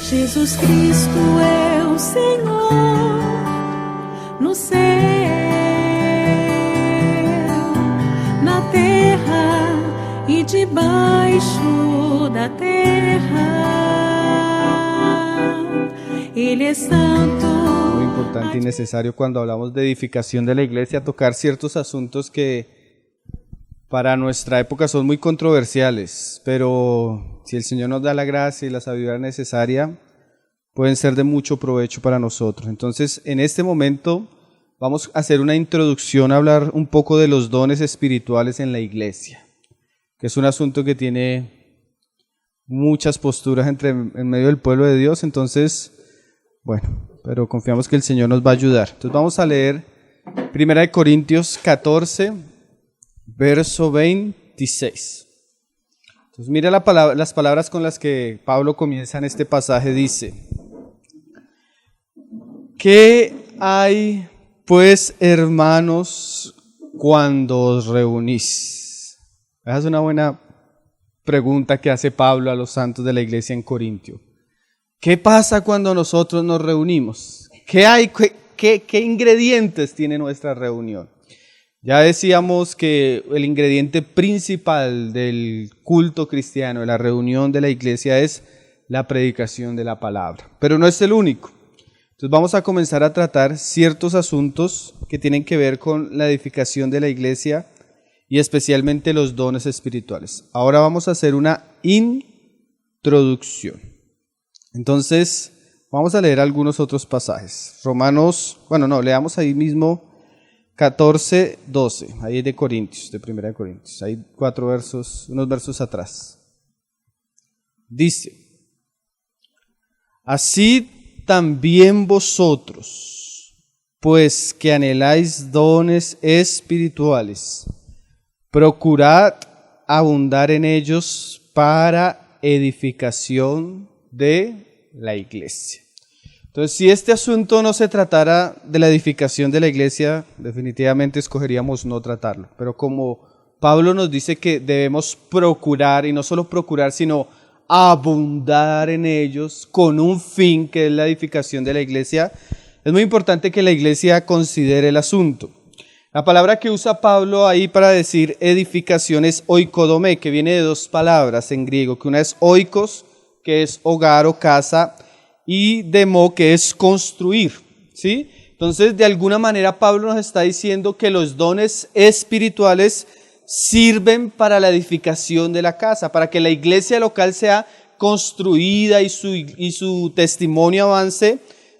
Jesus Cristo é o Senhor no céu, na terra e debaixo da terra. Ele é santo. Muy importante y necesario cuando hablamos de edificación de la iglesia tocar ciertos asuntos que para nuestra época son muy controversiales, pero si el Señor nos da la gracia y la sabiduría necesaria, pueden ser de mucho provecho para nosotros. Entonces, en este momento vamos a hacer una introducción, a hablar un poco de los dones espirituales en la iglesia, que es un asunto que tiene muchas posturas en medio del pueblo de Dios. Entonces, bueno, pero confiamos que el Señor nos va a ayudar. Entonces vamos a leer 1 Corintios 14, verso 26. Entonces mira las palabras con las que Pablo comienza en este pasaje. Dice: ¿qué hay pues, hermanos, cuando os reunís? Esa es una buena pregunta que hace Pablo a los santos de la iglesia en Corintio. ¿Qué pasa cuando nosotros nos reunimos? ¿Qué hay? ¿Qué ingredientes tiene nuestra reunión? Ya decíamos que el ingrediente principal del culto cristiano, de la reunión de la iglesia, es la predicación de la palabra. Pero no es el único. Entonces vamos a comenzar a tratar ciertos asuntos que tienen que ver con la edificación de la iglesia y especialmente los dones espirituales. Ahora vamos a hacer una introducción. Entonces vamos a leer algunos otros pasajes. Leamos ahí mismo 14, 12, ahí de Corintios, de 1 Corintios, hay unos versos atrás. Dice: así también vosotros, pues que anheláis dones espirituales, procurad abundar en ellos para edificación de la iglesia. Entonces, si este asunto no se tratara de la edificación de la iglesia, definitivamente escogeríamos no tratarlo. Pero como Pablo nos dice que debemos procurar, y no solo procurar, sino abundar en ellos con un fin, que es la edificación de la iglesia, es muy importante que la iglesia considere el asunto. La palabra que usa Pablo ahí para decir edificación es oikodomé, que viene de dos palabras en griego, que una es oikos, que es hogar o casa, y demo, que es construir, ¿sí? Entonces, de alguna manera Pablo nos está diciendo que los dones espirituales sirven para la edificación de la casa, para que la iglesia local sea construida y su testimonio avance.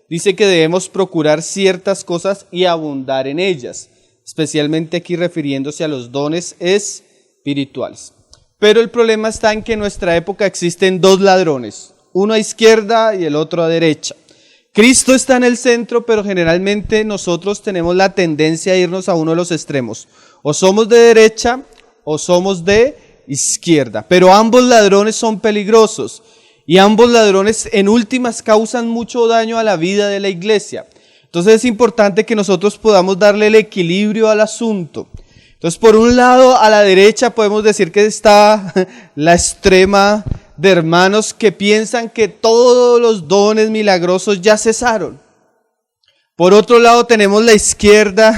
Dice que debemos procurar ciertas cosas y abundar en ellas, especialmente aquí refiriéndose a los dones espirituales. Pero el problema está en que en nuestra época existen dos ladrones, uno a izquierda y el otro a derecha. Cristo está en el centro, pero generalmente nosotros tenemos la tendencia a irnos a uno de los extremos. O somos de derecha o somos de izquierda. Pero ambos ladrones son peligrosos y ambos ladrones en últimas causan mucho daño a la vida de la iglesia. Entonces es importante que nosotros podamos darle el equilibrio al asunto. Entonces, por un lado, a la derecha podemos decir que está la extrema de hermanos que piensan que todos los dones milagrosos ya cesaron. Por otro lado tenemos la izquierda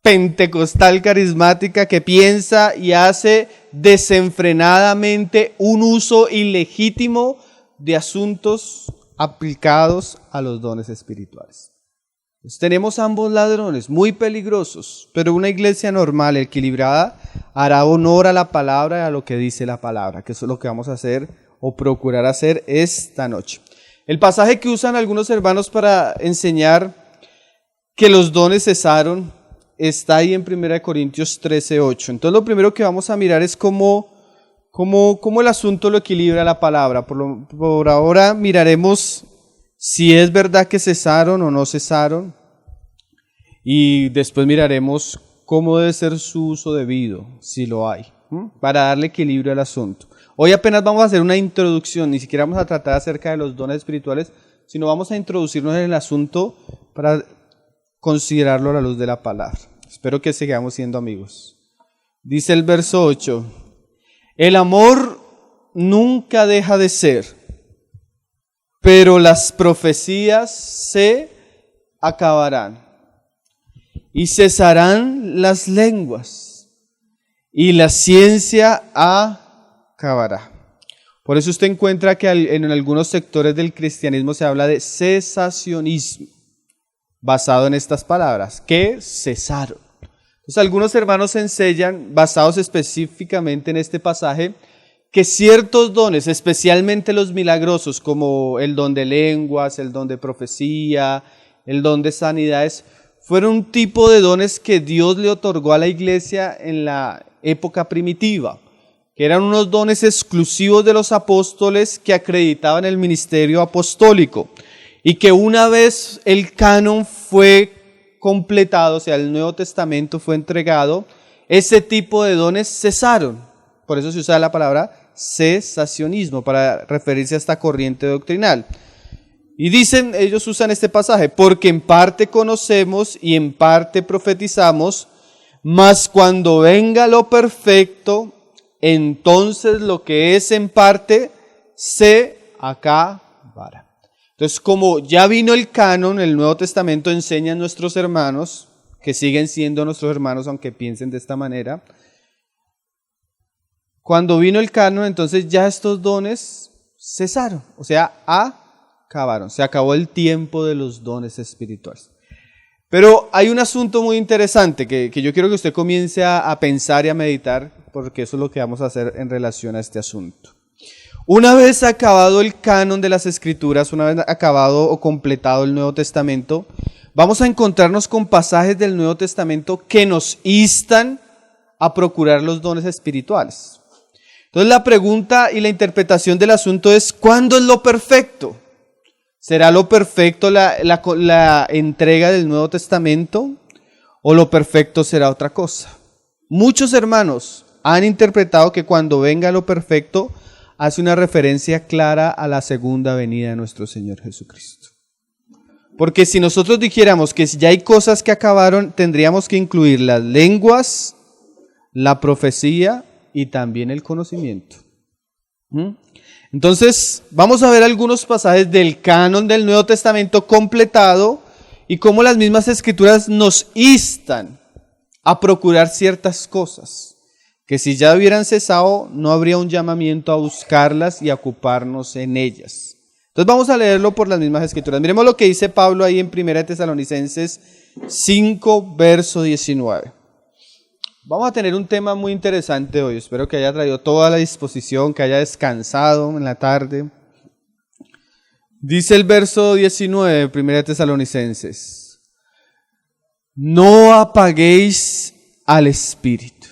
pentecostal carismática que piensa y hace desenfrenadamente un uso ilegítimo de asuntos aplicados a los dones espirituales. Entonces, tenemos ambos ladrones muy peligrosos, pero una iglesia normal, equilibrada, hará honor a la palabra y a lo que dice la palabra, que eso es lo que vamos a hacer o procurar hacer esta noche. El pasaje que usan algunos hermanos para enseñar que los dones cesaron está ahí en 1 Corintios 13, 8. Entonces lo primero que vamos a mirar es cómo el asunto lo equilibra la palabra. Por ahora miraremos si es verdad que cesaron o no cesaron, y después miraremos cómo debe ser su uso debido, si lo hay, para darle equilibrio al asunto. Hoy apenas vamos a hacer una introducción, ni siquiera vamos a tratar acerca de los dones espirituales, sino vamos a introducirnos en el asunto para considerarlo a la luz de la palabra. Espero que sigamos siendo amigos. Dice el verso 8, el amor nunca deja de ser. pero las profecías se acabarán y cesarán las lenguas y la ciencia acabará. Por eso usted encuentra que en algunos sectores del cristianismo se habla de cesacionismo, basado en estas palabras, que cesaron. Entonces algunos hermanos enseñan, basados específicamente en este pasaje, que ciertos dones, especialmente los milagrosos, como el don de lenguas, el don de profecía, el don de sanidades, fueron un tipo de dones que Dios le otorgó a la iglesia en la época primitiva, que eran unos dones exclusivos de los apóstoles que acreditaban el ministerio apostólico, y que una vez el canon fue completado, o sea, el Nuevo Testamento fue entregado, ese tipo de dones cesaron. Por eso se usa la palabra cesacionismo para referirse a esta corriente doctrinal. Y dicen, ellos usan este pasaje, porque en parte conocemos y en parte profetizamos, mas cuando venga lo perfecto, entonces lo que es en parte se acabará. Entonces, como ya vino el canon, el Nuevo Testamento enseña a nuestros hermanos, que siguen siendo nuestros hermanos aunque piensen de esta manera, cuando vino el canon, entonces ya estos dones cesaron, o sea, acabaron, se acabó el tiempo de los dones espirituales. Pero hay un asunto muy interesante que yo quiero que usted comience a pensar y a meditar, porque eso es lo que vamos a hacer en relación a este asunto. Una vez acabado el canon de las Escrituras, una vez acabado o completado el Nuevo Testamento, vamos a encontrarnos con pasajes del Nuevo Testamento que nos instan a procurar los dones espirituales. Entonces la pregunta y la interpretación del asunto es, ¿cuándo es lo perfecto? ¿Será lo perfecto la entrega del Nuevo Testamento o lo perfecto será otra cosa? Muchos hermanos han interpretado que cuando venga lo perfecto hace una referencia clara a la segunda venida de nuestro Señor Jesucristo. Porque si nosotros dijéramos que ya hay cosas que acabaron, tendríamos que incluir las lenguas, la profecía y también el conocimiento. Entonces, vamos a ver algunos pasajes del canon del Nuevo Testamento completado y cómo las mismas Escrituras nos instan a procurar ciertas cosas, que si ya hubieran cesado, no habría un llamamiento a buscarlas y a ocuparnos en ellas. Entonces vamos a leerlo por las mismas Escrituras. Miremos lo que dice Pablo ahí en 1 Tesalonicenses 5, verso 19. Vamos a tener un tema muy interesante hoy. Espero que haya traído toda la disposición, que haya descansado en la tarde. Dice el verso 19 de 1 Tesalonicenses: no apaguéis al Espíritu.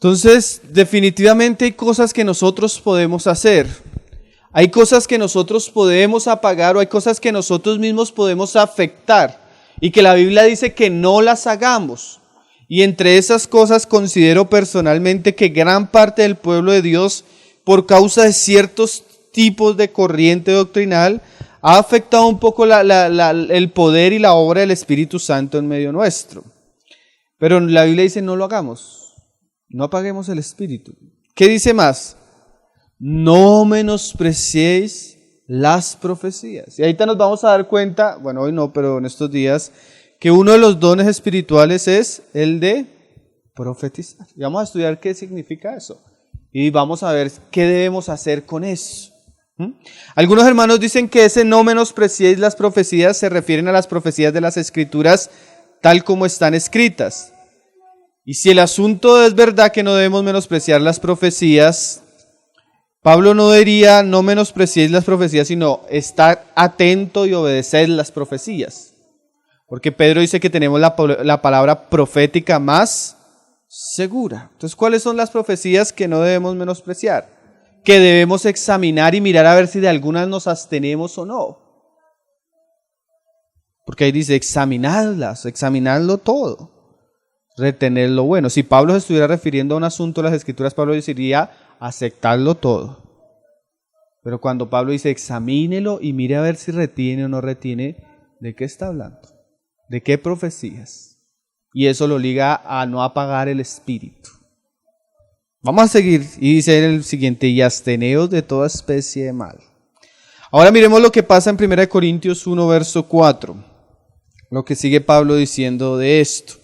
Entonces, definitivamente hay cosas que nosotros podemos hacer. Hay cosas que nosotros podemos apagar o hay cosas que nosotros mismos podemos afectar y que la Biblia dice que no las hagamos. Y entre esas cosas considero personalmente que gran parte del pueblo de Dios, por causa de ciertos tipos de corriente doctrinal, ha afectado un poco el poder y la obra del Espíritu Santo en medio nuestro. Pero la Biblia dice no lo hagamos, no apaguemos el Espíritu. ¿Qué dice más? No menospreciéis las profecías. Y ahorita nos vamos a dar cuenta, bueno hoy no, pero en estos días, que uno de los dones espirituales es el de profetizar. Y vamos a estudiar qué significa eso. Y vamos a ver qué debemos hacer con eso. Algunos hermanos dicen que ese no menospreciéis las profecías se refieren a las profecías de las Escrituras tal como están escritas. Y si el asunto es verdad que no debemos menospreciar las profecías, Pablo no diría no menospreciéis las profecías, sino estar atento y obedeced las profecías. Porque Pedro dice que tenemos la palabra profética más segura. Entonces, ¿cuáles son las profecías que no debemos menospreciar? Que debemos examinar y mirar a ver si de algunas nos abstenemos o no. Porque ahí dice, examinadlas, examinadlo todo, retener lo bueno. Si Pablo se estuviera refiriendo a un asunto de las Escrituras, Pablo diría, aceptarlo todo. Pero cuando Pablo dice, examínelo y mire a ver si retiene o no retiene, ¿de qué está hablando? ¿De qué profecías? Y eso lo liga a no apagar el espíritu. Vamos a seguir y dice en el siguiente, y absteneos de toda especie de mal. Ahora miremos lo que pasa en 1 Corintios 1, verso 4. Lo que sigue Pablo diciendo de esto.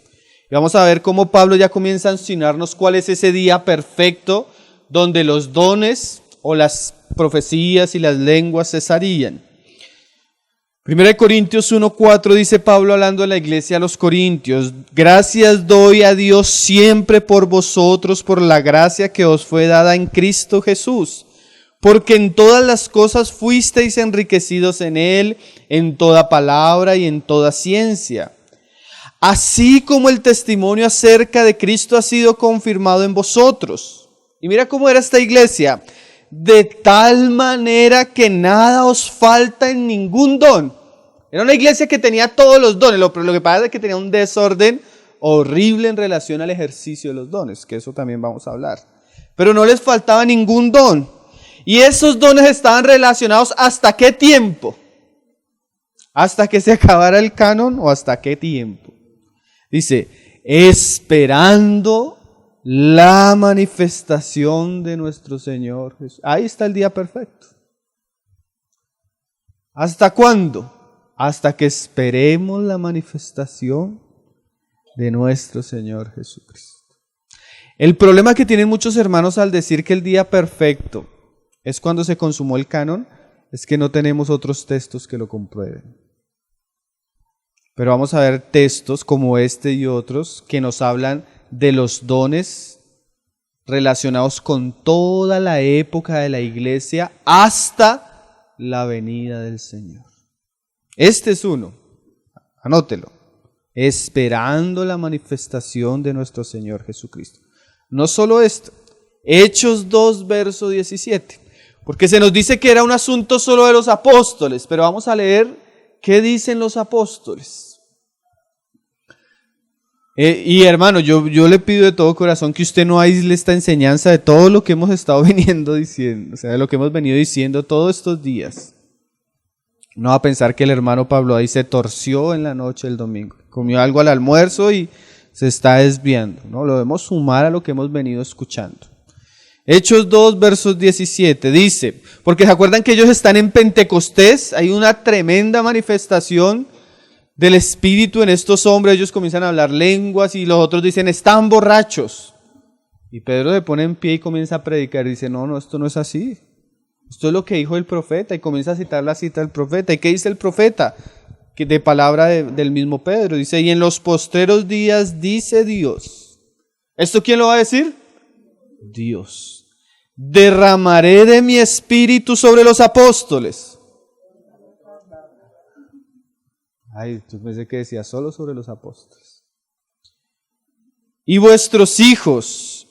Y vamos a ver cómo Pablo ya comienza a enseñarnos cuál es ese día perfecto donde los dones o las profecías y las lenguas cesarían. 1 Corintios 1:4 dice Pablo hablando de la iglesia a los Corintios: gracias doy a Dios siempre por vosotros, por la gracia que os fue dada en Cristo Jesús, porque en todas las cosas fuisteis enriquecidos en Él, en toda palabra y en toda ciencia. Así como el testimonio acerca de Cristo ha sido confirmado en vosotros. Y mira cómo era esta iglesia: de tal manera que nada os falta en ningún don. Era una iglesia que tenía todos los dones, pero lo que pasa es que tenía un desorden horrible en relación al ejercicio de los dones, que eso también vamos a hablar. Pero no les faltaba ningún don. Y esos dones estaban relacionados ¿hasta qué tiempo? ¿Hasta que se acabara el canon o hasta qué tiempo? Dice, esperando la manifestación de nuestro Señor Jesús. Ahí está el día perfecto. ¿Hasta cuándo? Hasta que esperemos la manifestación de nuestro Señor Jesucristo. El problema que tienen muchos hermanos al decir que el día perfecto es cuando se consumó el canon, es que no tenemos otros textos que lo comprueben. Pero vamos a ver textos como este y otros que nos hablan de los dones relacionados con toda la época de la iglesia hasta la venida del Señor. Este es uno, anótelo, esperando la manifestación de nuestro Señor Jesucristo. No solo esto, Hechos 2, verso 17, porque se nos dice que era un asunto solo de los apóstoles, pero vamos a leer qué dicen los apóstoles. Y hermano, yo le pido de todo corazón que usted no aísle esta enseñanza de todo lo que hemos estado viniendo diciendo, o sea, de lo que hemos venido diciendo todos estos días. No va a pensar que el hermano Pablo ahí se torció en la noche del domingo, comió algo al almuerzo y se está desviando, ¿no? Lo debemos sumar a lo que hemos venido escuchando. Hechos 2, versos 17, dice, porque se acuerdan que ellos están en Pentecostés, hay una tremenda manifestación del Espíritu en estos hombres, ellos comienzan a hablar lenguas y los otros dicen, están borrachos. Y Pedro se pone en pie y comienza a predicar y dice, no, esto no es así. Esto es lo que dijo el profeta y comienza a citar la cita del profeta. ¿Y qué dice el profeta? Que de palabra del mismo Pedro, dice, y en los postreros días dice Dios. ¿Esto quién lo va a decir? Dios. Derramaré de mi espíritu sobre los apóstoles. Ay, tú pensé que decía solo sobre los apóstoles. Y vuestros hijos.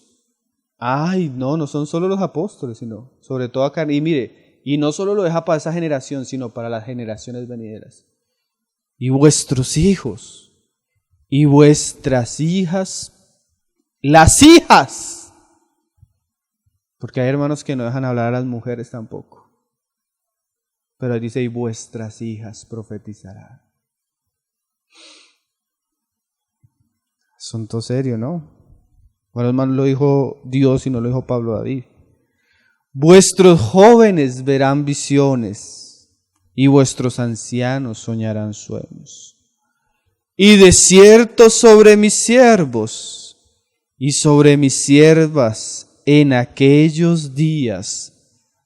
Ay, no son solo los apóstoles, sino sobre todo acá. Y mire, y no solo lo deja para esa generación, sino para las generaciones venideras. Y vuestros hijos. Y vuestras hijas. Las hijas. Porque hay hermanos que no dejan hablar a las mujeres tampoco. Pero ahí dice, y vuestras hijas profetizarán. Asunto serio, ¿no? Bueno, hermano, lo dijo Dios y no lo dijo Pablo David. Vuestros jóvenes verán visiones y vuestros ancianos soñarán sueños. Y de cierto sobre mis siervos y sobre mis siervas en aquellos días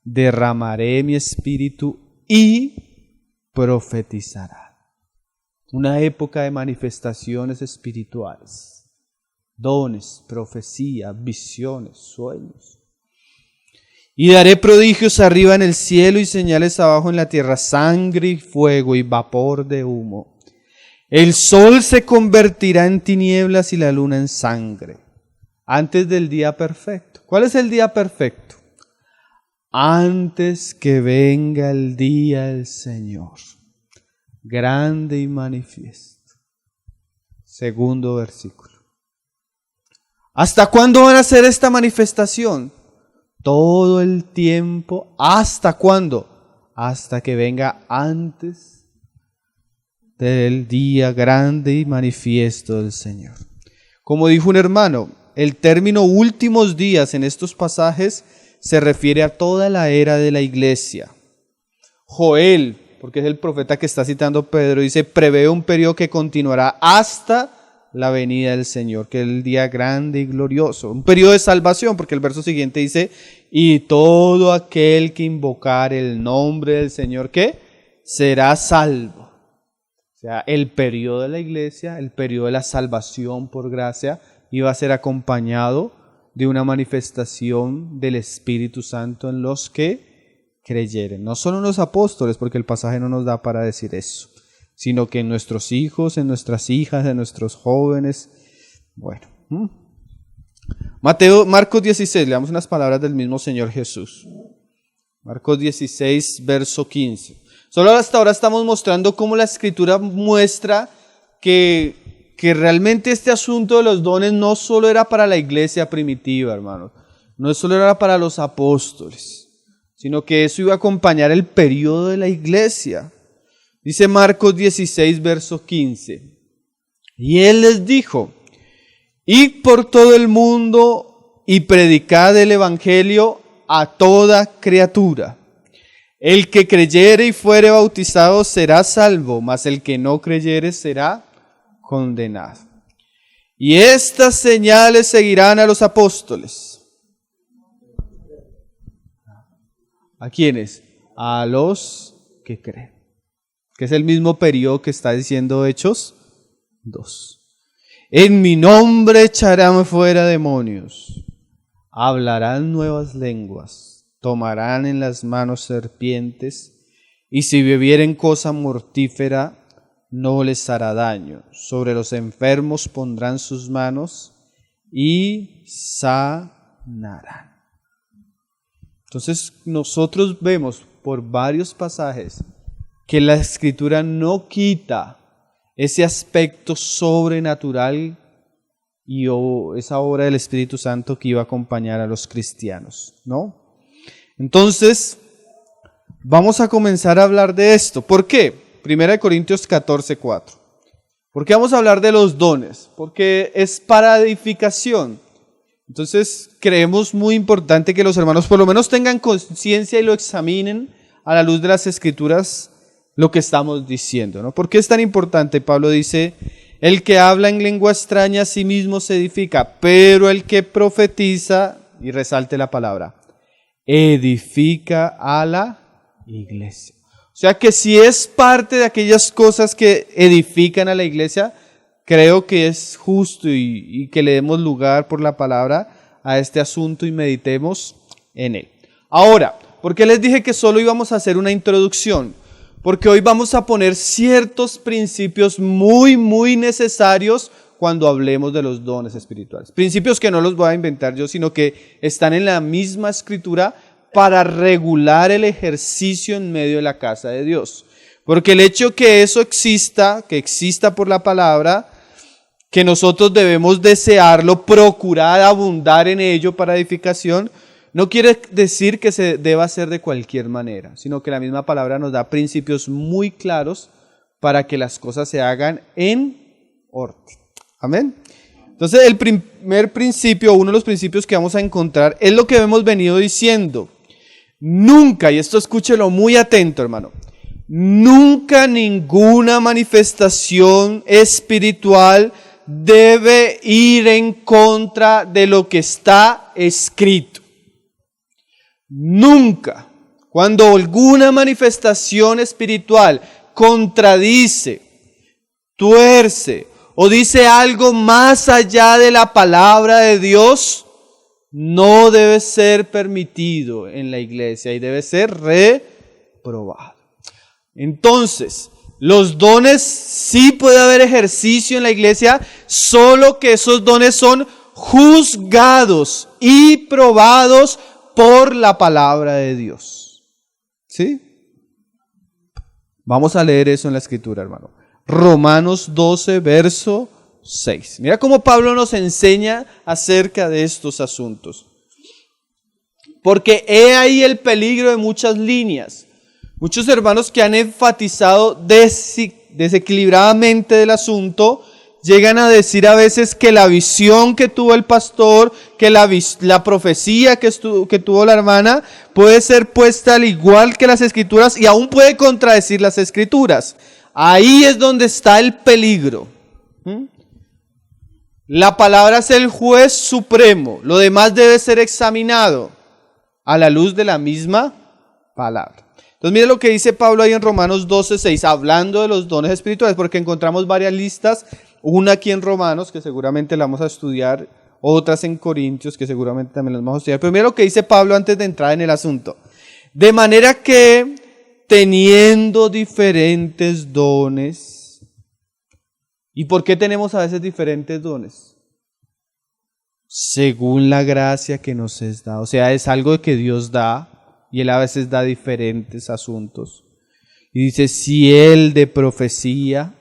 derramaré mi espíritu y profetizarán. Una época de manifestaciones espirituales, dones, profecía, visiones, sueños. Y daré prodigios arriba en el cielo y señales abajo en la tierra, sangre y fuego y vapor de humo. El sol se convertirá en tinieblas y la luna en sangre, antes del día perfecto. ¿Cuál es el día perfecto? Antes que venga el día del Señor, grande y manifiesto. Segundo versículo. ¿Hasta cuándo van a hacer esta manifestación? Todo el tiempo. ¿Hasta cuándo? Hasta que venga antes del día grande y manifiesto del Señor. Como dijo un hermano, el término últimos días en estos pasajes se refiere a toda la era de la iglesia. Joel, porque es el profeta que está citando Pedro, dice, prevé un periodo que continuará hasta la venida del Señor, que es el día grande y glorioso. Un periodo de salvación, porque el verso siguiente dice, y todo aquel que invocar el nombre del Señor, ¿qué? Será salvo. O sea, el periodo de la iglesia, el periodo de la salvación por gracia, iba a ser acompañado de una manifestación del Espíritu Santo en los que creyeren. No solo en los apóstoles, porque el pasaje no nos da para decir eso, sino que en nuestros hijos, en nuestras hijas, en nuestros jóvenes. Bueno. Marcos 16, leamos unas palabras del mismo Señor Jesús. Marcos 16, verso 15. Solo hasta ahora estamos mostrando cómo la Escritura muestra que realmente este asunto de los dones no solo era para la iglesia primitiva, hermanos. No solo era para los apóstoles, sino que eso iba a acompañar el periodo de la iglesia. Dice Marcos 16, verso 15. Y Él les dijo, id por todo el mundo y predicad el evangelio a toda criatura. El que creyere y fuere bautizado será salvo, mas el que no creyere será condenado. Y estas señales seguirán a los apóstoles. ¿A quiénes? A los que creen. Que es el mismo periodo que está diciendo Hechos 2. En mi nombre echarán fuera demonios, hablarán nuevas lenguas, tomarán en las manos serpientes, y si bebieren cosa mortífera, no les hará daño. Sobre los enfermos pondrán sus manos y sanarán. Entonces nosotros vemos por varios pasajes que la Escritura no quita ese aspecto sobrenatural y esa obra del Espíritu Santo que iba a acompañar a los cristianos, ¿no? Entonces, vamos a comenzar a hablar de esto. ¿Por qué? 1 Corintios 14:4. ¿Por qué vamos a hablar de los dones? Porque es para edificación. Entonces, creemos muy importante que los hermanos por lo menos tengan conciencia y lo examinen a la luz de las Escrituras lo que estamos diciendo, ¿no? ¿Por qué es tan importante? Pablo dice, el que habla en lengua extraña a sí mismo se edifica, pero el que profetiza, y resalte la palabra, edifica a la iglesia. O sea que si es parte de aquellas cosas que edifican a la iglesia, creo que es justo y que le demos lugar por la palabra a este asunto y meditemos en él. Ahora, ¿por qué les dije que solo íbamos a hacer una introducción? Porque hoy vamos a poner ciertos principios muy necesarios cuando hablemos de los dones espirituales. Principios que no los voy a inventar yo, sino que están en la misma Escritura para regular el ejercicio en medio de la casa de Dios. Porque el hecho que eso exista, que exista por la palabra, que nosotros debemos desearlo, procurar abundar en ello para edificación, no quiere decir que se deba hacer de cualquier manera, sino que la misma palabra nos da principios muy claros para que las cosas se hagan en orden. Amén. Entonces el primer principio, uno de los principios que vamos a encontrar, es lo que hemos venido diciendo. Nunca, y esto escúchelo muy atento, hermano, nunca ninguna manifestación espiritual debe ir en contra de lo que está escrito. Nunca, cuando alguna manifestación espiritual contradice, tuerce o dice algo más allá de la palabra de Dios, no debe ser permitido en la iglesia y debe ser reprobado. Entonces, los dones sí puede haber ejercicio en la iglesia, solo que esos dones son juzgados y probados por la palabra de Dios. ¿Sí? Vamos a leer eso en la Escritura, hermano. Romanos 12, verso 6. Mira cómo Pablo nos enseña acerca de estos asuntos. Porque he ahí el peligro de muchas líneas. Muchos hermanos que han enfatizado desequilibradamente del asunto, llegan a decir a veces que la visión que tuvo el pastor, que la profecía que tuvo la hermana, puede ser puesta al igual que las escrituras y aún puede contradecir las escrituras. Ahí es donde está el peligro. La palabra es el juez supremo, lo demás debe ser examinado a la luz de la misma palabra. Entonces mire lo que dice Pablo ahí en Romanos 12:6, hablando de los dones espirituales, porque encontramos varias listas, una aquí en Romanos, que seguramente la vamos a estudiar, otras en Corintios, que seguramente también las vamos a estudiar, pero mire lo que dice Pablo antes de entrar en el asunto. De manera que, teniendo diferentes dones, ¿y por qué tenemos a veces diferentes dones? Según la gracia que nos es dada, o sea, es algo que Dios da, y Él a veces da diferentes asuntos. Y dice, si el de profecía,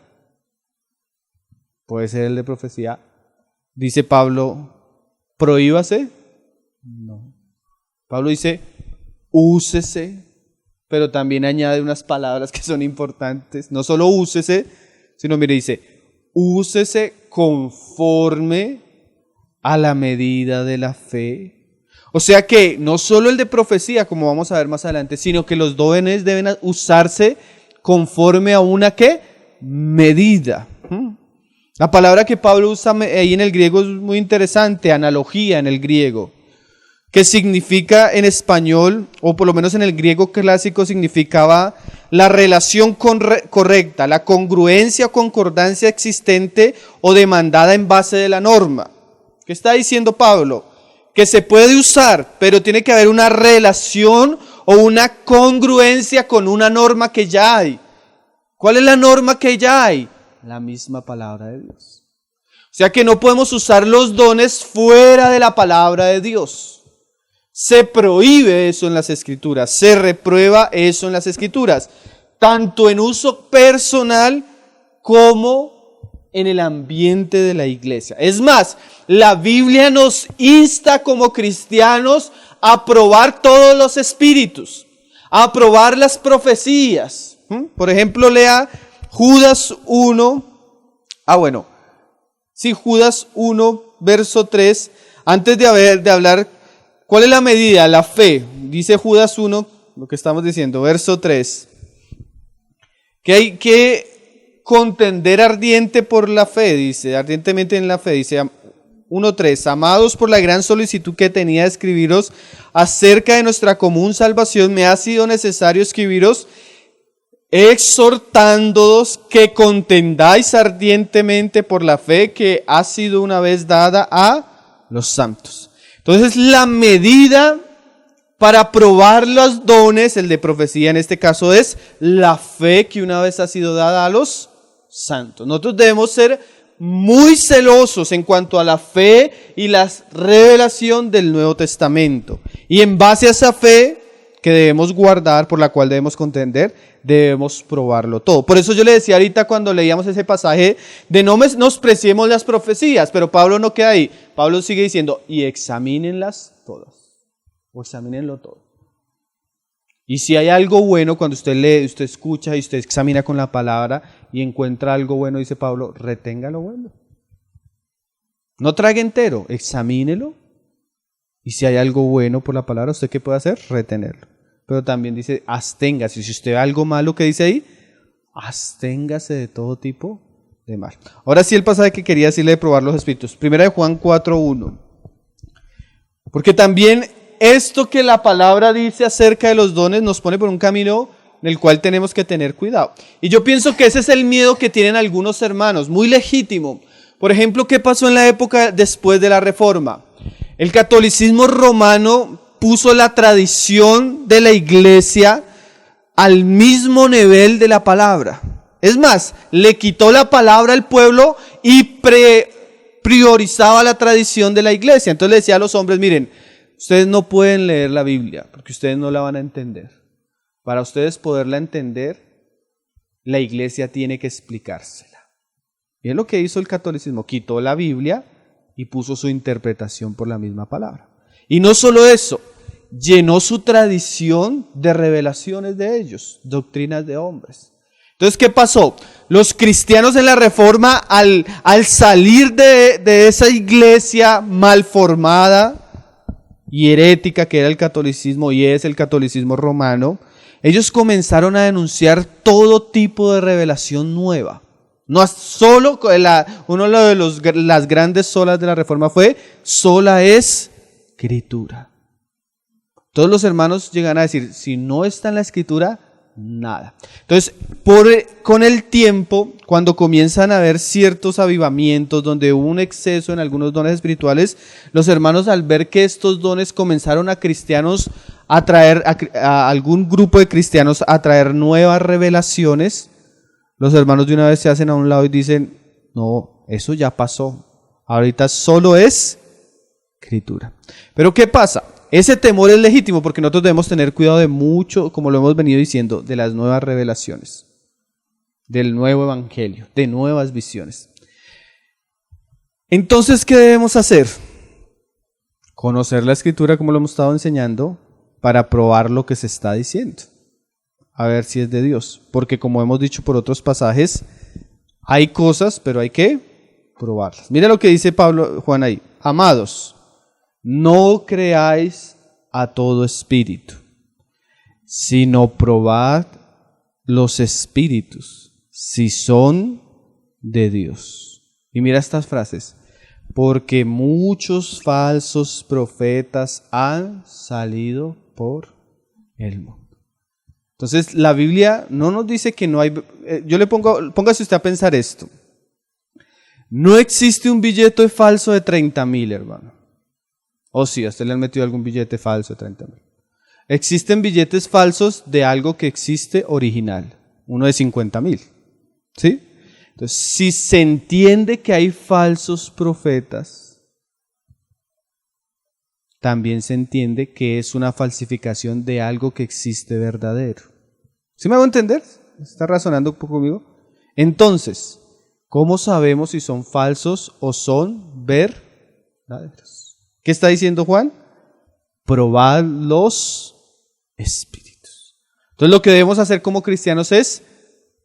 puede ser el de profecía, dice Pablo, prohíbase. No. Pablo dice, úsese, pero también añade unas palabras que son importantes. No solo úsese, sino mire, dice, úsese conforme a la medida de la fe. O sea que no solo el de profecía, como vamos a ver más adelante, sino que los dones deben usarse conforme a una ¿qué? Medida. La palabra que Pablo usa ahí en el griego es muy interesante, analogía en el griego, que significa en español, o por lo menos en el griego clásico significaba la relación correcta, la congruencia o concordancia existente o demandada en base de la norma. ¿Qué está diciendo Pablo? Que se puede usar, pero tiene que haber una relación o una congruencia con una norma que ya hay. ¿Cuál es la norma que ya hay? La misma palabra de Dios. O sea que no podemos usar los dones fuera de la palabra de Dios. Se prohíbe eso en las Escrituras, se reprueba eso en las Escrituras, tanto en uso personal como en el ambiente de la iglesia. Es más, la Biblia nos insta como cristianos a probar todos los espíritus, a probar las profecías. Por ejemplo, lea Judas 1, Judas 1, verso 3, antes de hablar, ¿cuál es la medida? La fe. Dice Judas 1, lo que estamos diciendo, verso 3, que hay que contender ardiente por la fe, dice, ardientemente en la fe, dice 1:3, amados, por la gran solicitud que tenía de escribiros acerca de nuestra común salvación, me ha sido necesario escribiros exhortándoos que contendáis ardientemente por la fe que ha sido una vez dada a los santos. Entonces la medida para probar los dones, el de profecía en este caso, es la fe que una vez ha sido dada a los santos. Nosotros debemos ser muy celosos en cuanto a la fe y la revelación del Nuevo Testamento. Y en base a esa fe que debemos guardar, por la cual debemos contender, debemos probarlo todo. Por eso yo le decía ahorita cuando leíamos ese pasaje de no menospreciemos las profecías, pero Pablo no queda ahí. Pablo sigue diciendo, y examínenlas todas, o examínenlo todo. Y si hay algo bueno, cuando usted lee, usted escucha y usted examina con la palabra y encuentra algo bueno, dice Pablo, retenga lo bueno. No trague entero, examínelo. Y si hay algo bueno por la palabra, ¿usted qué puede hacer? Retenerlo. Pero también dice, absténgase. Si usted ve algo malo que dice ahí, absténgase de todo tipo de mal. Ahora sí el pasaje que quería decirle de probar los espíritus. Primera de Juan 4:1. Porque también esto que la palabra dice acerca de los dones nos pone por un camino en el cual tenemos que tener cuidado. Y yo pienso que ese es el miedo que tienen algunos hermanos, muy legítimo. Por ejemplo, ¿qué pasó en la época después de la Reforma? El catolicismo romano puso la tradición de la iglesia al mismo nivel de la palabra. Es más, le quitó la palabra al pueblo y priorizaba la tradición de la iglesia. Entonces le decía a los hombres, miren, ustedes no pueden leer la Biblia porque ustedes no la van a entender. Para ustedes poderla entender, la iglesia tiene que explicársela. Y es lo que hizo el catolicismo, quitó la Biblia y puso su interpretación por la misma palabra. Y no solo eso, llenó su tradición de revelaciones de ellos, doctrinas de hombres. Entonces, ¿qué pasó? los cristianos en la Reforma, al salir de esa iglesia mal formada y herética que era el catolicismo y es el catolicismo romano, ellos comenzaron a denunciar todo tipo de revelación nueva. No solo uno de las grandes solas de la Reforma fue sola Escritura. Todos los hermanos llegan a decir, si no está en la Escritura, nada. Entonces, con el tiempo, cuando comienzan a haber ciertos avivamientos, donde hubo un exceso en algunos dones espirituales, los hermanos, al ver que estos dones comenzaron a cristianos a traer, a algún grupo de cristianos a traer nuevas revelaciones, los hermanos de una vez se hacen a un lado y dicen, no, eso ya pasó, ahorita solo es Escritura. Pero ¿qué pasa? Ese temor es legítimo porque nosotros debemos tener cuidado de mucho, como lo hemos venido diciendo, de las nuevas revelaciones, del nuevo evangelio, de nuevas visiones. Entonces, ¿qué debemos hacer? Conocer la Escritura, como lo hemos estado enseñando, para probar lo que se está diciendo, a ver si es de Dios, porque como hemos dicho por otros pasajes, hay cosas, pero hay que probarlas. Mira lo que dice Juan ahí: amados, no creáis a todo espíritu, sino probad los espíritus, si son de Dios. Y mira estas frases: porque muchos falsos profetas han salido por el mundo. Entonces la Biblia no nos dice que no hay, póngase usted a pensar esto. No existe un billete falso de 30,000, hermano. O sí, a usted le han metido algún billete falso de 30,000. Existen billetes falsos de algo que existe original, uno de 50,000. ¿Sí? Entonces, si se entiende que hay falsos profetas, también se entiende que es una falsificación de algo que existe verdadero. ¿Sí me hago entender? ¿Está razonando un poco conmigo? Entonces, ¿cómo sabemos si son falsos o son verdaderos? ¿Qué está diciendo Juan? Probad los espíritus. Entonces lo que debemos hacer como cristianos es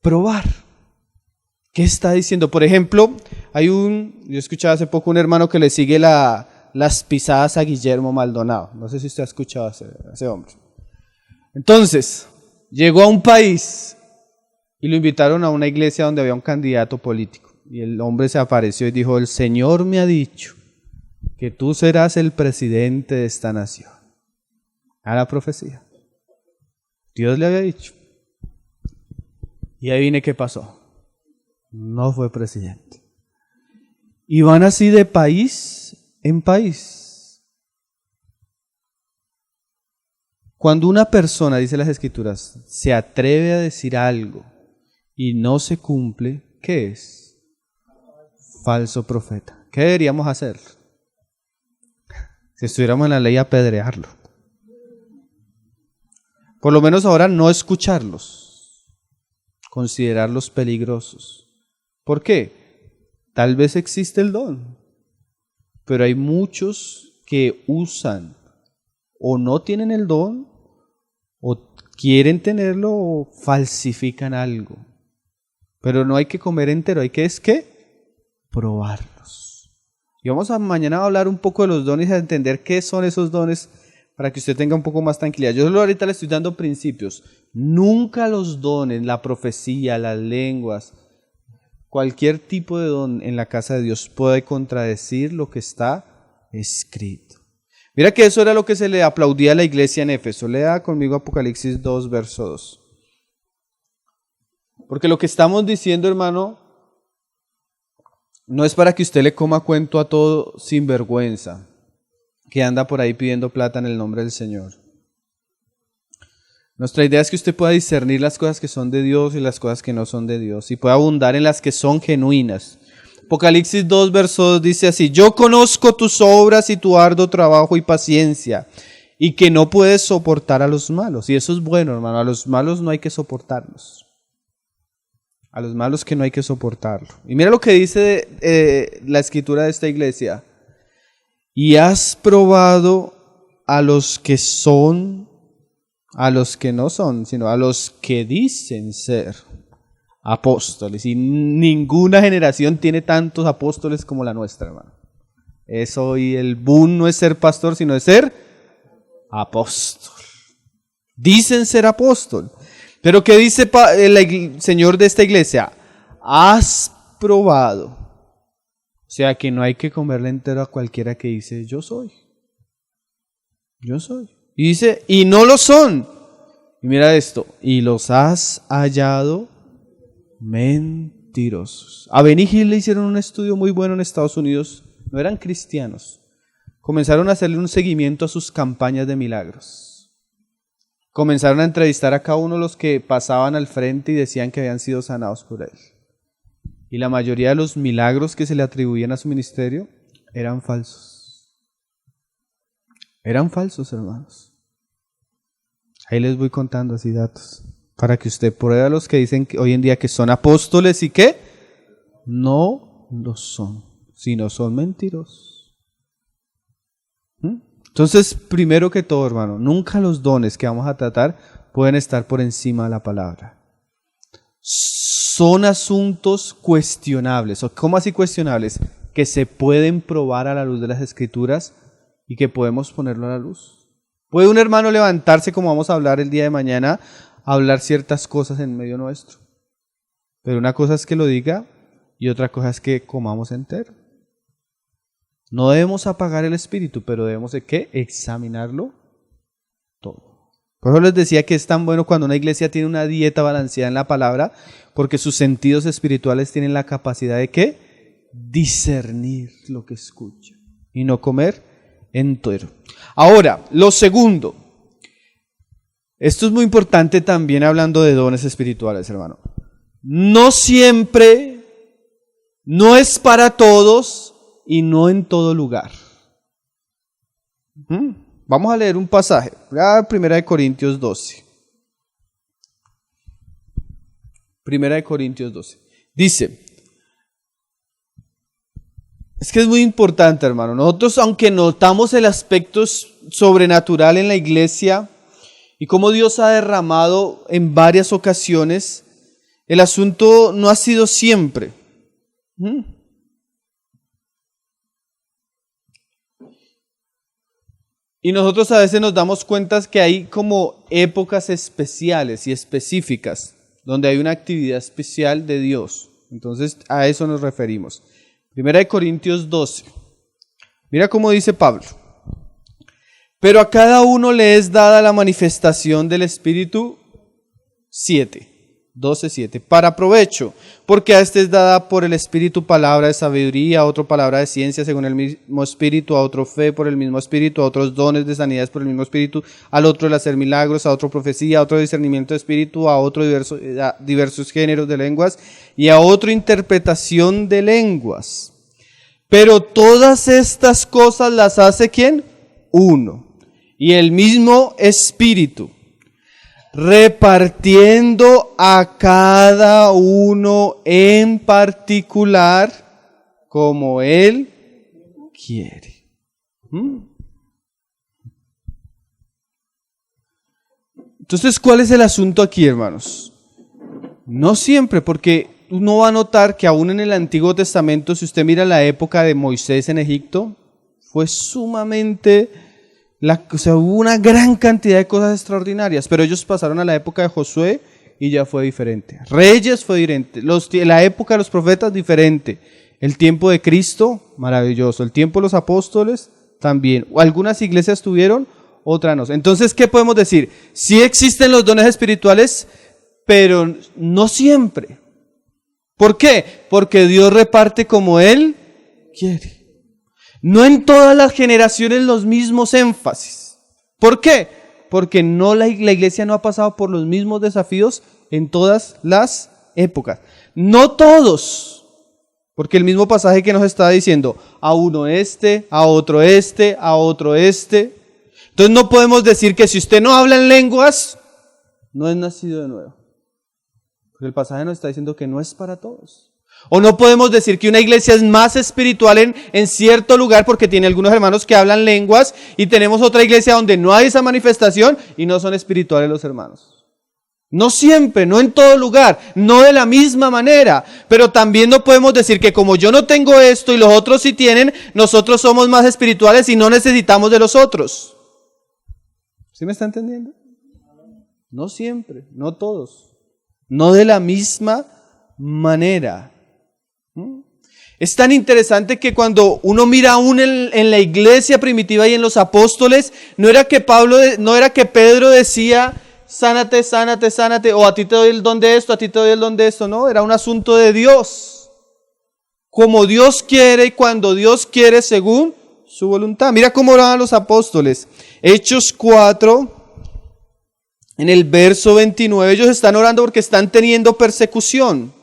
probar. ¿Qué está diciendo? Por ejemplo, yo escuchaba hace poco un hermano que le sigue las pisadas a Guillermo Maldonado. No sé si usted ha escuchado a ese hombre. Entonces, llegó a un país y lo invitaron a una iglesia donde había un candidato político. Y el hombre se apareció y dijo: el Señor me ha dicho que tú serás el presidente de esta nación. A la profecía. Dios le había dicho. Y ahí viene qué pasó. No fue presidente. Y van así de país en país. Cuando una persona, dice las Escrituras, se atreve a decir algo y no se cumple, ¿qué es? Falso profeta. ¿Qué deberíamos hacer? Si estuviéramos en la ley, apedrearlo. Por lo menos ahora no escucharlos, considerarlos peligrosos. ¿Por qué? Tal vez existe el don, pero hay muchos que usan o no tienen el don o quieren tenerlo o falsifican algo. Pero no hay que comer entero, hay que probarlos. Y vamos a mañana a hablar un poco de los dones y a entender qué son esos dones para que usted tenga un poco más tranquilidad. Yo solo ahorita le estoy dando principios. Nunca los dones, la profecía, las lenguas, cualquier tipo de don en la casa de Dios puede contradecir lo que está escrito. Mira que eso era lo que se le aplaudía a la iglesia en Éfeso. Lea conmigo Apocalipsis 2, verso 2. Porque lo que estamos diciendo, hermano, no es para que usted le coma cuento a todo sinvergüenza que anda por ahí pidiendo plata en el nombre del Señor. Nuestra idea es que usted pueda discernir las cosas que son de Dios y las cosas que no son de Dios y pueda abundar en las que son genuinas. Apocalipsis 2, verso 2 dice así: yo conozco tus obras y tu arduo trabajo y paciencia y que no puedes soportar a los malos. Y eso es bueno, hermano, a los malos no hay que soportarlos. A los malos que no hay que soportarlo. Y mira lo que dice la escritura de esta iglesia: y has probado a los que son, a los que no son, sino a los que dicen ser apóstoles. Y ninguna generación tiene tantos apóstoles como la nuestra, hermano. Eso, y el boom no es ser pastor, sino es ser apóstol. Dicen ser apóstol. Pero ¿qué dice el Señor de esta iglesia? Has probado. O sea que no hay que comerle entero a cualquiera que dice yo soy. Yo soy. Y dice, y no lo son. Y mira esto, y los has hallado mentirosos. A Benny Hill le hicieron un estudio muy bueno en Estados Unidos. No eran cristianos. Comenzaron a hacerle un seguimiento a sus campañas de milagros. Comenzaron a entrevistar a cada uno de los que pasaban al frente y decían que habían sido sanados por él. Y la mayoría de los milagros que se le atribuían a su ministerio eran falsos. Eran falsos, hermanos. Ahí les voy contando así datos, para que usted pruebe a los que dicen que hoy en día que son apóstoles y que no lo son, sino son mentirosos. Entonces, primero que todo, hermano, nunca los dones que vamos a tratar pueden estar por encima de la palabra. Son asuntos cuestionables. ¿Cómo así cuestionables? Que se pueden probar a la luz de las Escrituras y que podemos ponerlo a la luz. ¿Puede un hermano levantarse, como vamos a hablar el día de mañana, a hablar ciertas cosas en medio nuestro? Pero una cosa es que lo diga y otra cosa es que comamos entero. No debemos apagar el espíritu, pero debemos de ¿qué? Examinarlo todo. Por eso les decía que es tan bueno cuando una iglesia tiene una dieta balanceada en la palabra, porque sus sentidos espirituales tienen la capacidad de ¿qué? Discernir lo que escucha y no comer entero. Ahora, lo segundo, esto es muy importante también hablando de dones espirituales, hermano. No siempre, no es para todos y no en todo lugar. Vamos a leer un pasaje, 1 Corintios 12. 1 Corintios 12. Dice, es que es muy importante, hermano. Nosotros, aunque notamos el aspecto sobrenatural en la iglesia y cómo Dios ha derramado en varias ocasiones, el asunto no ha sido siempre. Y nosotros a veces nos damos cuenta que hay como épocas especiales y específicas donde hay una actividad especial de Dios. Entonces a eso nos referimos. 1 Corintios 12. Mira cómo dice Pablo. Pero a cada uno le es dada la manifestación del Espíritu 12:7, para provecho, porque a este es dada por el Espíritu palabra de sabiduría, a otro palabra de ciencia según el mismo Espíritu, a otro fe por el mismo Espíritu, a otros dones de sanidades por el mismo Espíritu, al otro el hacer milagros, a otro profecía, a otro discernimiento de espíritu, a otro diversos géneros de lenguas y a otro interpretación de lenguas. Pero todas estas cosas las hace ¿quién? Uno, y el mismo Espíritu, repartiendo a cada uno en particular como Él quiere. Entonces, ¿cuál es el asunto aquí, hermanos? No siempre, porque uno va a notar que aún en el Antiguo Testamento, si usted mira la época de Moisés en Egipto, fue sumamente... hubo una gran cantidad de cosas extraordinarias, pero ellos pasaron a la época de Josué y ya fue diferente. Reyes fue diferente, la época de los profetas diferente, el tiempo de Cristo maravilloso, el tiempo de los apóstoles también. Algunas iglesias tuvieron, otras no. Entonces, ¿qué podemos decir? Sí existen los dones espirituales, pero no siempre. ¿Por qué? Porque Dios reparte como Él quiere. No en todas las generaciones los mismos énfasis. ¿Por qué? Porque la iglesia no ha pasado por los mismos desafíos en todas las épocas. No todos. Porque el mismo pasaje que nos está diciendo, a uno a otro a otro Entonces no podemos decir que si usted no habla en lenguas, no es nacido de nuevo. Porque el pasaje nos está diciendo que no es para todos. O no podemos decir que una iglesia es más espiritual en cierto lugar porque tiene algunos hermanos que hablan lenguas y tenemos otra iglesia donde no hay esa manifestación y no son espirituales los hermanos. No siempre, no en todo lugar, no de la misma manera, pero también no podemos decir que como yo no tengo esto y los otros sí tienen, nosotros somos más espirituales y no necesitamos de los otros. ¿Sí me está entendiendo? No siempre, no todos, no de la misma manera. Es tan interesante que cuando uno mira aún en la iglesia primitiva y en los apóstoles, no era que Pedro decía: sánate, sánate, sánate, o a ti te doy el don de esto, a ti te doy el don de esto. No, era un asunto de Dios. Como Dios quiere y cuando Dios quiere según su voluntad. Mira cómo oraban los apóstoles. Hechos 4, en el verso 29, ellos están orando porque están teniendo persecución.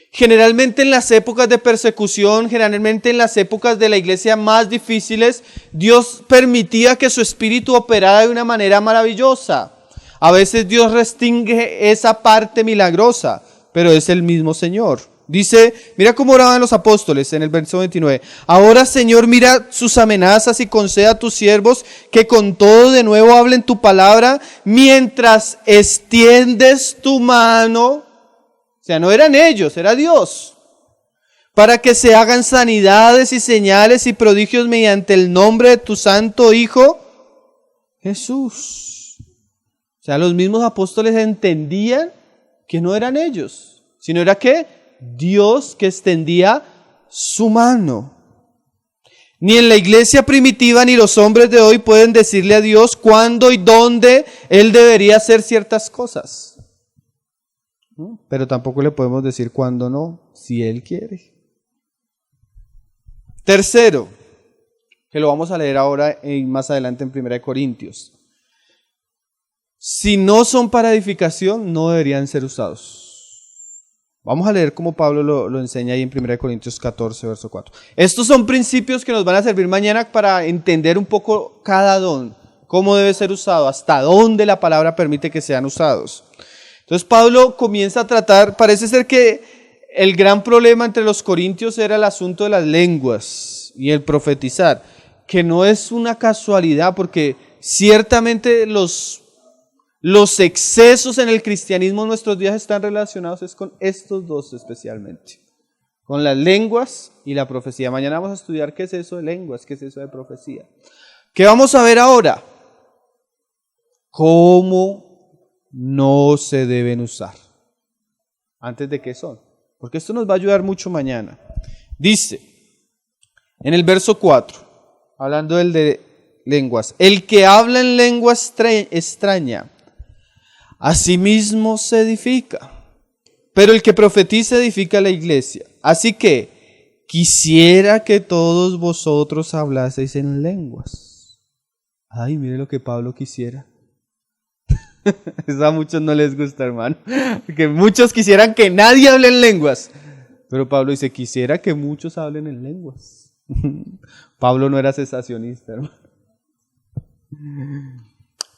Generalmente en las épocas de persecución, generalmente en las épocas de la iglesia más difíciles, Dios permitía que su espíritu operara de una manera maravillosa. A veces Dios restringe esa parte milagrosa, pero es el mismo Señor. Dice, mira cómo oraban los apóstoles en el verso 29. Ahora, Señor, mira sus amenazas y conceda a tus siervos que con todo de nuevo hablen tu palabra mientras extiendes tu mano. O sea, no eran ellos, era Dios. Para que se hagan sanidades y señales y prodigios mediante el nombre de tu santo Hijo, Jesús. O sea, los mismos apóstoles entendían que no eran ellos, sino era que Dios que extendía su mano. Ni en la iglesia primitiva ni los hombres de hoy pueden decirle a Dios cuándo y dónde Él debería hacer ciertas cosas. Pero tampoco le podemos decir cuándo no, si Él quiere. Tercero, que lo vamos a leer ahora y más adelante en 1 Corintios. Si no son para edificación, no deberían ser usados. Vamos a leer cómo Pablo lo enseña ahí en 1 Corintios 14, verso 4. Estos son principios que nos van a servir mañana para entender un poco cada don, cómo debe ser usado, hasta dónde la palabra permite que sean usados. Entonces Pablo comienza a tratar, parece ser que el gran problema entre los corintios era el asunto de las lenguas y el profetizar, que no es una casualidad porque ciertamente los excesos en el cristianismo en nuestros días están relacionados con estos dos especialmente, con las lenguas y la profecía. Mañana vamos a estudiar qué es eso de lenguas, qué es eso de profecía. ¿Qué vamos a ver ahora? ¿Cómo no se deben usar? Antes de qué son, porque esto nos va a ayudar mucho mañana. Dice en el verso 4, hablando del de lenguas: el que habla en lengua extraña a sí mismo se edifica, pero el que profetiza edifica la iglesia. Así que quisiera que todos vosotros hablaseis en lenguas. Ay, mire lo que Pablo quisiera. Eso a muchos no les gusta, hermano, porque muchos quisieran que nadie hable en lenguas, pero Pablo dice, quisiera que muchos hablen en lenguas. Pablo no era cesacionista, hermano.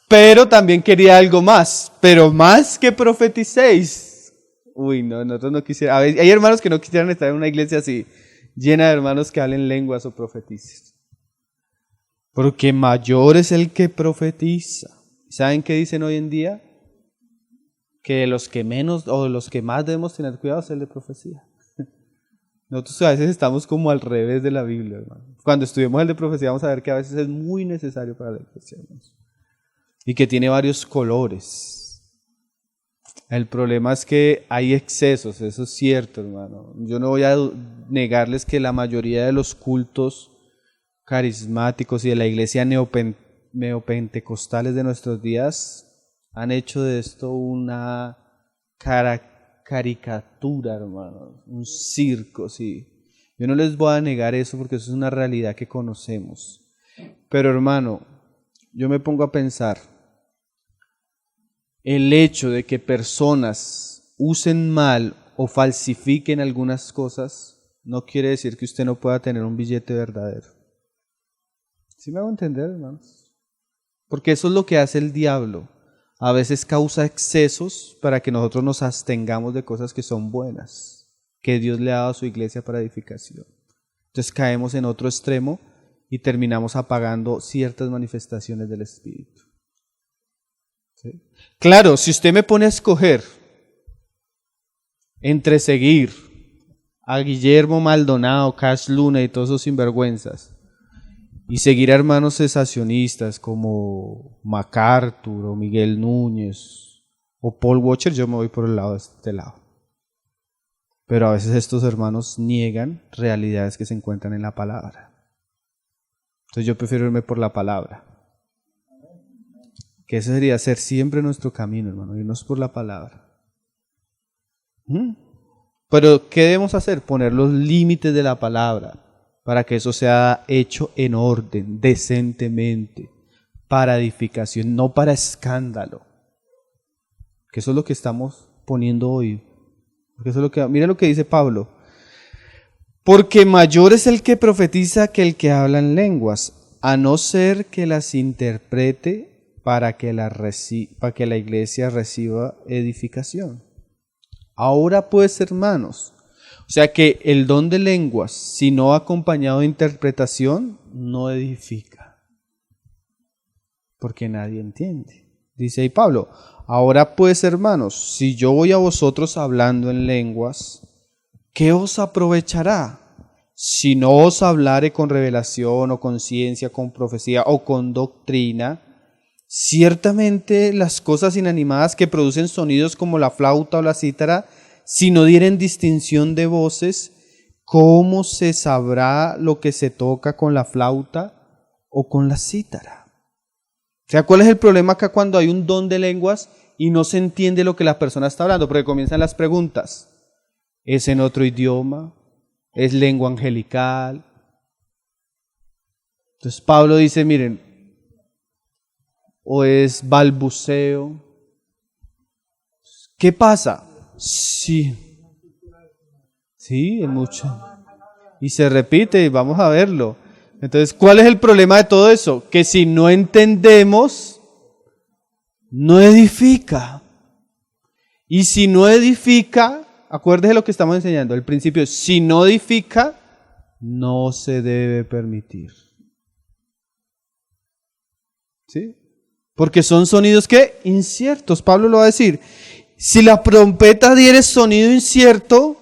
Pero también quería algo más, pero más que profeticéis. Uy, no, nosotros no quisiéramos. Hay hermanos que no quisieran estar en una iglesia así, llena de hermanos que hablen lenguas o profeticen. Porque mayor es el que profetiza. ¿Saben qué dicen hoy en día? Que los que menos o los que más debemos tener cuidado es el de profecía. Nosotros a veces estamos como al revés de la Biblia, hermano. Cuando estudiemos el de profecía vamos a ver que a veces es muy necesario para la iglesia, hermanos. Y que tiene varios colores. El problema es que hay excesos, eso es cierto, hermano. Yo no voy a negarles que la mayoría de los cultos carismáticos y de la iglesia neopentecostales de nuestros días han hecho de esto una caricatura, hermano, un circo, sí. Yo no les voy a negar eso porque eso es una realidad que conocemos. Pero, hermano, yo me pongo a pensar, el hecho de que personas usen mal o falsifiquen algunas cosas no quiere decir que usted no pueda tener un billete verdadero. ¿Sí me hago entender, hermanos? Porque eso es lo que hace el diablo. A veces causa excesos para que nosotros nos abstengamos de cosas que son buenas, que Dios le ha dado a su iglesia para edificación. Entonces caemos en otro extremo y terminamos apagando ciertas manifestaciones del Espíritu. ¿Sí? Claro, si usted me pone a escoger entre seguir a Guillermo Maldonado, Cash Luna y todos esos sinvergüenzas y seguir a hermanos cesacionistas como MacArthur o Miguel Núñez o Paul Washer, yo me voy por el lado de este lado. Pero a veces estos hermanos niegan realidades que se encuentran en la palabra. Entonces yo prefiero irme por la palabra. Que ese debería ser siempre nuestro camino, hermano, irnos por la palabra. Pero ¿qué debemos hacer? Poner los límites de la palabra para que eso sea hecho en orden, decentemente, para edificación, no para escándalo. Que eso es lo que estamos poniendo hoy. Porque eso es lo que, mira lo que dice Pablo. Porque mayor es el que profetiza que el que habla en lenguas, a no ser que las interprete para que la iglesia reciba edificación. Ahora pues, hermanos, o sea que el don de lenguas, si no acompañado de interpretación, no edifica. Porque nadie entiende. Dice ahí Pablo, ahora pues, hermanos, si yo voy a vosotros hablando en lenguas, ¿qué os aprovechará? Si no os hablare con revelación o con ciencia, con profecía o con doctrina, ciertamente las cosas inanimadas que producen sonidos como la flauta o la cítara, si no dieren distinción de voces, ¿cómo se sabrá lo que se toca con la flauta o con la cítara? O sea, ¿cuál es el problema acá cuando hay un don de lenguas y no se entiende lo que la persona está hablando? Porque comienzan las preguntas. ¿Es en otro idioma? ¿Es lengua angelical? Entonces Pablo dice, miren, o es balbuceo. ¿Qué pasa? Sí, es mucho. Y se repite y vamos a verlo. Entonces, ¿cuál es el problema de todo eso? Que si no entendemos, no edifica. Y si no edifica, acuérdese lo que estamos enseñando, el principio, si no edifica, no se debe permitir. ¿Sí? Porque son sonidos que inciertos, Pablo lo va a decir. Si la trompeta diere sonido incierto,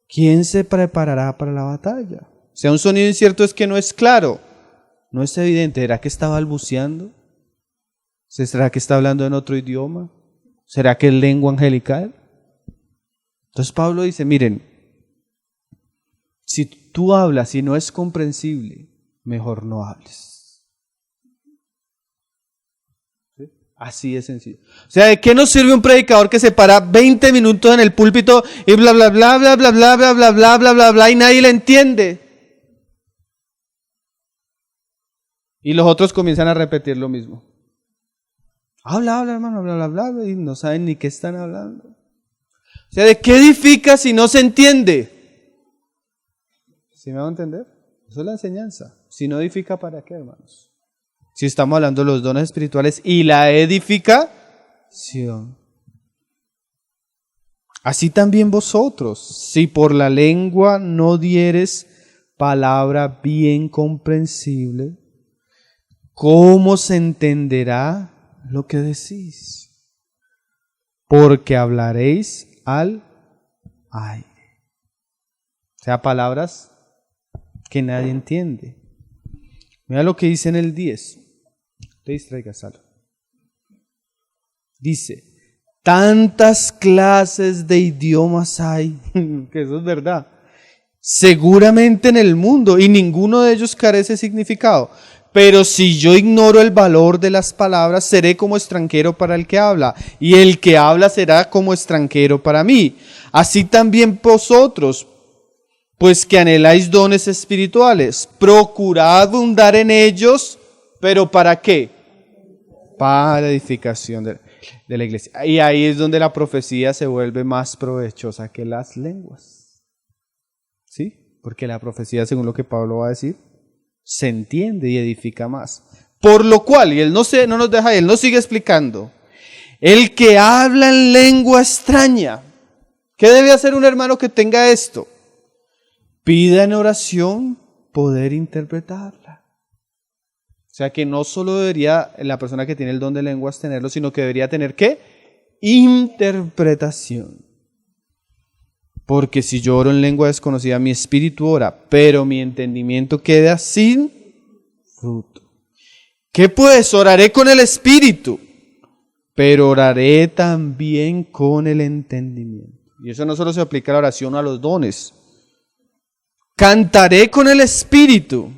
¿quién se preparará para la batalla? O sea, un sonido incierto es que no es claro, no es evidente. ¿Será que está balbuceando? ¿Será que está hablando en otro idioma? ¿Será que es lengua angelical? Entonces Pablo dice, miren, si tú hablas y no es comprensible, mejor no hables. Así de sencillo. O sea, ¿de qué nos sirve un predicador que se para 20 minutos en el púlpito y bla, bla, bla, bla, bla, bla, bla, bla, bla, bla, bla, bla, y nadie le entiende? Y los otros comienzan a repetir lo mismo. Habla, hermano, bla, bla, bla, y no saben ni qué están hablando. O sea, ¿de qué edifica si no se entiende? ¿Sí me van a entender? Eso es la enseñanza. Si no edifica, ¿para qué, hermanos? Si estamos hablando de los dones espirituales y la edificación. Así también vosotros, si por la lengua no dieres palabra bien comprensible, ¿cómo se entenderá lo que decís? Porque hablaréis al aire. O sea, palabras que nadie entiende. Mira lo que dice en el 10. Te distraigas, algo. Dice, tantas clases de idiomas hay, que eso es verdad, seguramente en el mundo, y ninguno de ellos carece de significado. Pero si yo ignoro el valor de las palabras, seré como extranjero para el que habla, y el que habla será como extranjero para mí. Así también vosotros, pues que anheláis dones espirituales, procurad abundar en ellos, pero ¿para qué? Para edificación de la iglesia. Y ahí es donde la profecía se vuelve más provechosa que las lenguas. ¿Sí? Porque la profecía, según lo que Pablo va a decir, se entiende y edifica más. Por lo cual, y él no nos deja ahí, él nos sigue explicando, el que habla en lengua extraña, ¿qué debe hacer un hermano que tenga esto? Pida en oración poder interpretarla. O sea que no solo debería la persona que tiene el don de lenguas tenerlo, sino que debería tener ¿qué? Interpretación. Porque si yo oro en lengua desconocida, mi espíritu ora, pero mi entendimiento queda sin fruto. ¿Qué pues? Oraré con el espíritu, pero oraré también con el entendimiento. Y eso no solo se aplica a la oración o a los dones. Cantaré con el espíritu,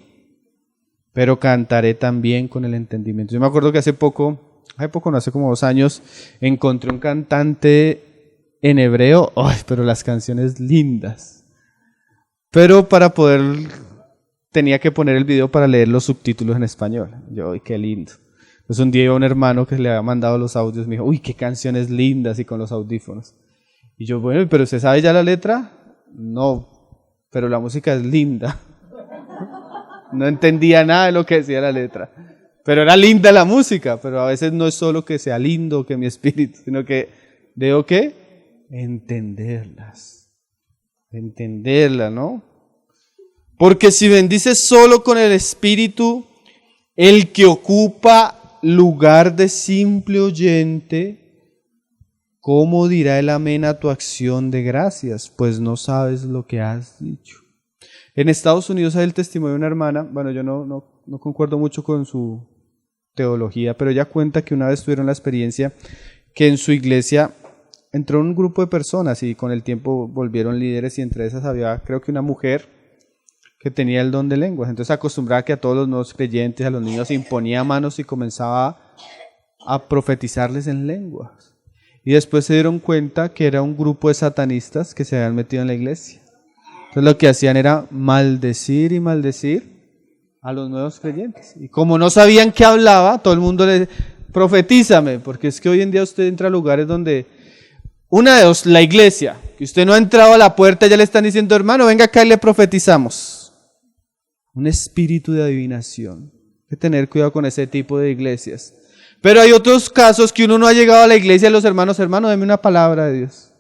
pero cantaré también con el entendimiento. Yo me acuerdo que hace poco, no, hace como 2 años, encontré un cantante en hebreo, pero las canciones lindas. Pero para poder, tenía que poner el video para leer los subtítulos en español. Yo, ¡ay, qué lindo! Entonces un día iba un hermano que le había mandado los audios, me dijo, ¡uy, qué canciones lindas! Y con los audífonos. Y yo, bueno, ¿pero usted sabe ya la letra? No, pero la música es linda. No entendía nada de lo que decía la letra. Pero era linda la música, pero a veces no es solo que sea lindo, que mi espíritu, sino que debo ¿qué? Entenderlas, ¿no? Porque si bendices solo con el espíritu, el que ocupa lugar de simple oyente, ¿cómo dirá el amén a tu acción de gracias? Pues no sabes lo que has dicho. En Estados Unidos hay el testimonio de una hermana, bueno, yo no concuerdo mucho con su teología, pero ella cuenta que una vez tuvieron la experiencia que en su iglesia entró un grupo de personas y con el tiempo volvieron líderes y entre esas había, creo que una mujer que tenía el don de lenguas. Entonces acostumbraba que a todos los nuevos creyentes, a los niños, se imponía manos y comenzaba a profetizarles en lenguas. Y después se dieron cuenta que era un grupo de satanistas que se habían metido en la iglesia. Entonces lo que hacían era maldecir y maldecir a los nuevos creyentes. Y como no sabían qué hablaba, todo el mundo le profetízame, porque es que hoy en día usted entra a lugares donde, una de dos, la iglesia, que usted no ha entrado a la puerta, ya le están diciendo, hermano, venga acá y le profetizamos. Un espíritu de adivinación. Hay que tener cuidado con ese tipo de iglesias. Pero hay otros casos que uno no ha llegado a la iglesia de los hermanos, hermano, deme una palabra de Dios.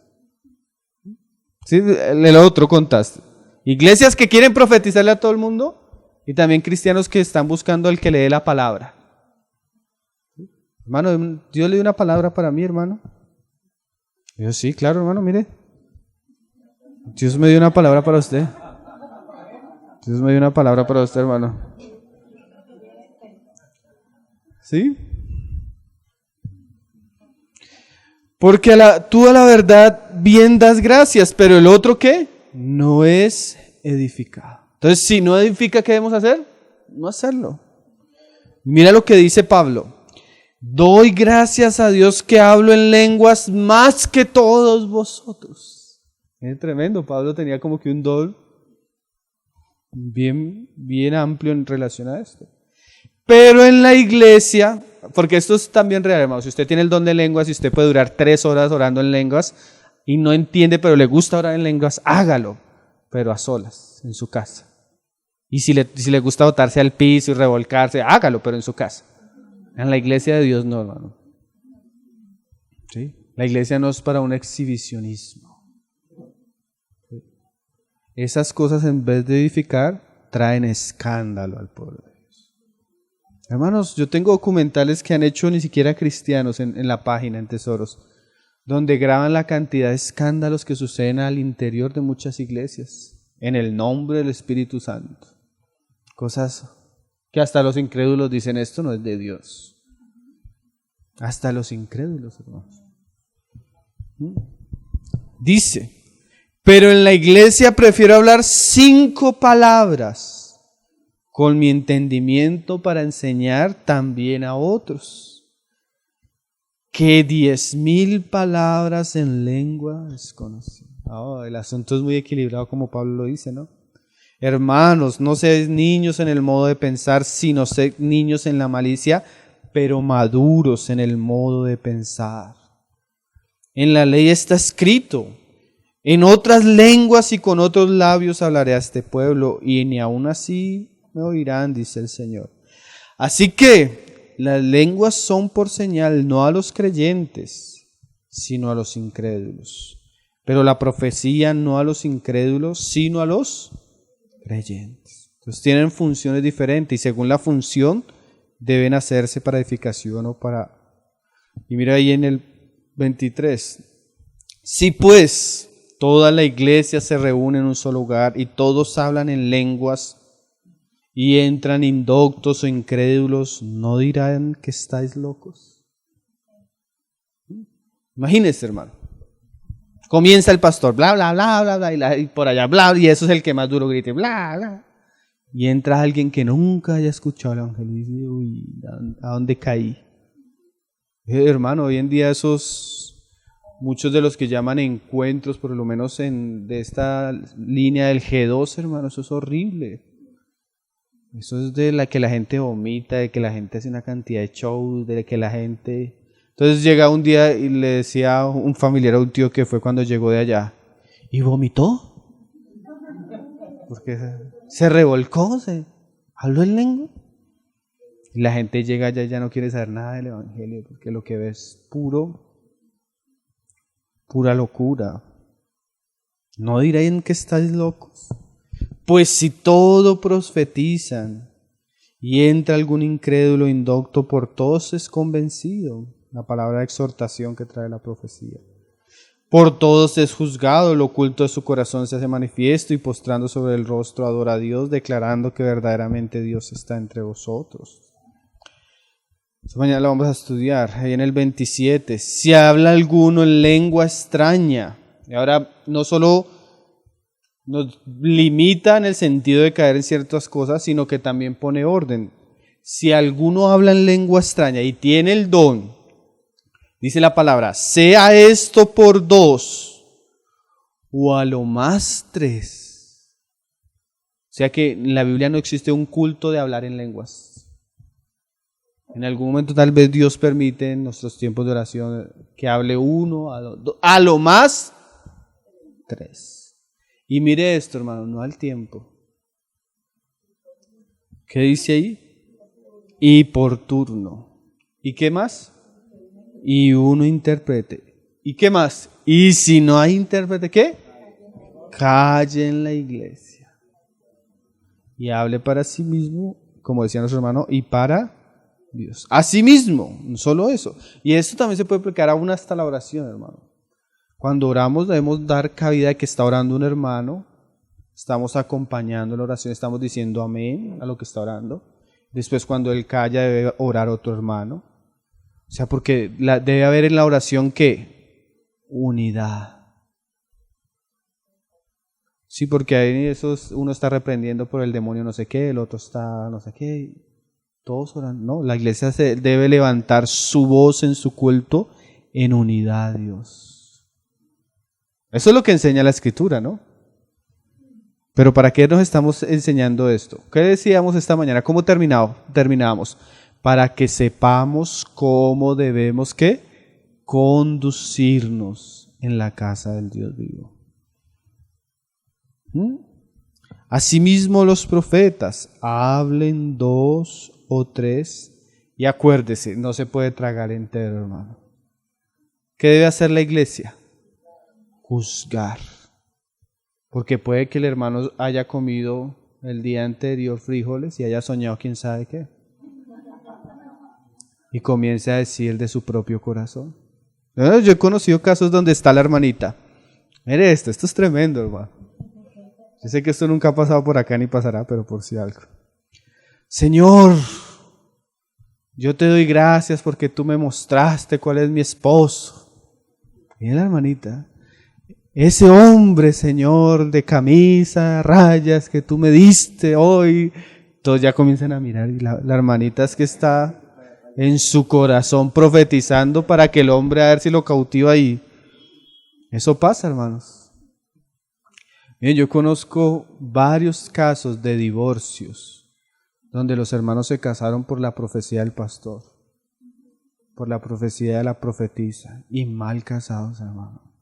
Sí, el otro contaste. Iglesias que quieren profetizarle a todo el mundo y también cristianos que están buscando al que le dé la palabra. Hermano, Dios le dio una palabra para mí, hermano. Yo sí, claro, hermano, mire. Dios me dio una palabra para usted. Dios me dio una palabra para usted, hermano. ¿Sí? Porque tú a la verdad bien das gracias, pero el otro ¿qué? No es edificado. Entonces, si no edifica, ¿qué debemos hacer? No hacerlo. Mira lo que dice Pablo. Doy gracias a Dios que hablo en lenguas más que todos vosotros. Es tremendo, Pablo tenía como que un don bien amplio en relación a esto. Pero en la iglesia, porque esto es también real, hermano, si usted tiene el don de lenguas y usted puede durar 3 horas orando en lenguas y no entiende, pero le gusta orar en lenguas, hágalo, pero a solas, en su casa. Y si le gusta botarse al piso y revolcarse, hágalo, pero en su casa. En la iglesia de Dios no, hermano. ¿Sí? La iglesia no es para un exhibicionismo. ¿Sí? Esas cosas en vez de edificar, traen escándalo al pueblo de Dios. Hermanos, yo tengo documentales que han hecho ni siquiera cristianos en la página, en Tesoros, donde graban la cantidad de escándalos que suceden al interior de muchas iglesias, en el nombre del Espíritu Santo. Cosas que hasta los incrédulos dicen, esto no es de Dios. Hasta los incrédulos, hermanos. Dice, pero en la iglesia prefiero hablar 5 palabras con mi entendimiento para enseñar también a otros, que 10,000 palabras en lengua desconocida. El asunto es muy equilibrado como Pablo lo dice, ¿no? Hermanos, no seáis niños en el modo de pensar, sino sed niños en la malicia, pero maduros en el modo de pensar. En la ley está escrito, en otras lenguas y con otros labios hablaré a este pueblo, y ni aun así me oirán, dice el Señor. Así que las lenguas son por señal, no a los creyentes, sino a los incrédulos. Pero la profecía no a los incrédulos, sino a los creyentes. Entonces tienen funciones diferentes y según la función deben hacerse para edificación o para... Y mira ahí en el 23. Si pues toda la iglesia se reúne en un solo lugar y todos hablan en lenguas y entran indoctos o incrédulos, ¿no dirán que estáis locos? Imagínense, hermano. Comienza el pastor, bla, bla, bla, bla, bla, y por allá, bla, y eso es el que más duro grite, bla, bla. Y entra alguien que nunca haya escuchado el evangelio y dice, uy, ¿a dónde caí? Hermano, hoy en día muchos de los que llaman encuentros, por lo menos de esta línea del G2, hermano, eso es horrible. Eso es de la que la gente vomita, de que la gente hace una cantidad de shows, de que la gente... Entonces llega un día y le decía a un familiar, a un tío que fue cuando llegó de allá, ¿y vomitó? Porque se revolcó, habló en lengua. Y la gente llega allá y ya no quiere saber nada del evangelio, porque lo que ve es pura locura. ¿No dirán que estáis locos? Pues si todo profetizan y entra algún incrédulo indocto, por todos es convencido. La palabra de exhortación que trae la profecía. Por todos es juzgado, lo oculto de su corazón se hace manifiesto y postrando sobre el rostro adora a Dios, declarando que verdaderamente Dios está entre vosotros. Esta mañana la vamos a estudiar, ahí en el 27. Si habla alguno en lengua extraña, y ahora no solo nos limita en el sentido de caer en ciertas cosas, sino que también pone orden. Si alguno habla en lengua extraña y tiene el don, dice la palabra, sea esto por 2 o a lo más 3. O sea que en la Biblia no existe un culto de hablar en lenguas. En algún momento tal vez Dios permite en nuestros tiempos de oración que hable 1, a lo más 3. Y mire esto, hermano, no al tiempo. ¿Qué dice ahí? Y por turno. ¿Y qué más? Y uno intérprete. ¿Y qué más? Y si no hay intérprete, ¿qué? Calle en la iglesia. Y hable para sí mismo, como decía nuestro hermano, y para Dios. Así mismo, no solo eso. Y esto también se puede aplicar aún hasta la oración, hermano. Cuando oramos debemos dar cabida de que está orando un hermano, estamos acompañando la oración, estamos diciendo amén a lo que está orando. Después cuando él calla debe orar otro hermano. O sea, porque debe haber en la oración ¿qué? Unidad. Sí, porque ahí uno está reprendiendo por el demonio no sé qué, el otro está no sé qué. Todos oran. No, la iglesia debe levantar su voz en su culto en unidad a Dios. Eso es lo que enseña la Escritura, ¿no? Pero ¿para qué nos estamos enseñando esto? ¿Qué decíamos esta mañana? ¿Cómo terminábamos? Para que sepamos cómo debemos ¿qué? Conducirnos en la casa del Dios vivo. Asimismo los profetas hablen 2 o 3 y acuérdese, no se puede tragar entero, hermano. ¿Qué debe hacer la iglesia? Juzgar. Porque puede que el hermano haya comido el día anterior frijoles y haya soñado quién sabe qué. Y comience a decir de su propio corazón. Yo he conocido casos donde está la hermanita. Mire esto es tremendo, hermano. Yo sé que esto nunca ha pasado por acá ni pasará, pero por si algo. Señor, yo te doy gracias porque tú me mostraste cuál es mi esposo. Mira la hermanita. Ese hombre, Señor, de camisa, rayas que tú me diste hoy. Todos ya comienzan a mirar y la hermanita es que está en su corazón profetizando para que el hombre a ver si lo cautiva ahí. Eso pasa, hermanos. Bien, yo conozco varios casos de divorcios donde los hermanos se casaron por la profecía del pastor, por la profecía de la profetisa, y mal casados, hermano.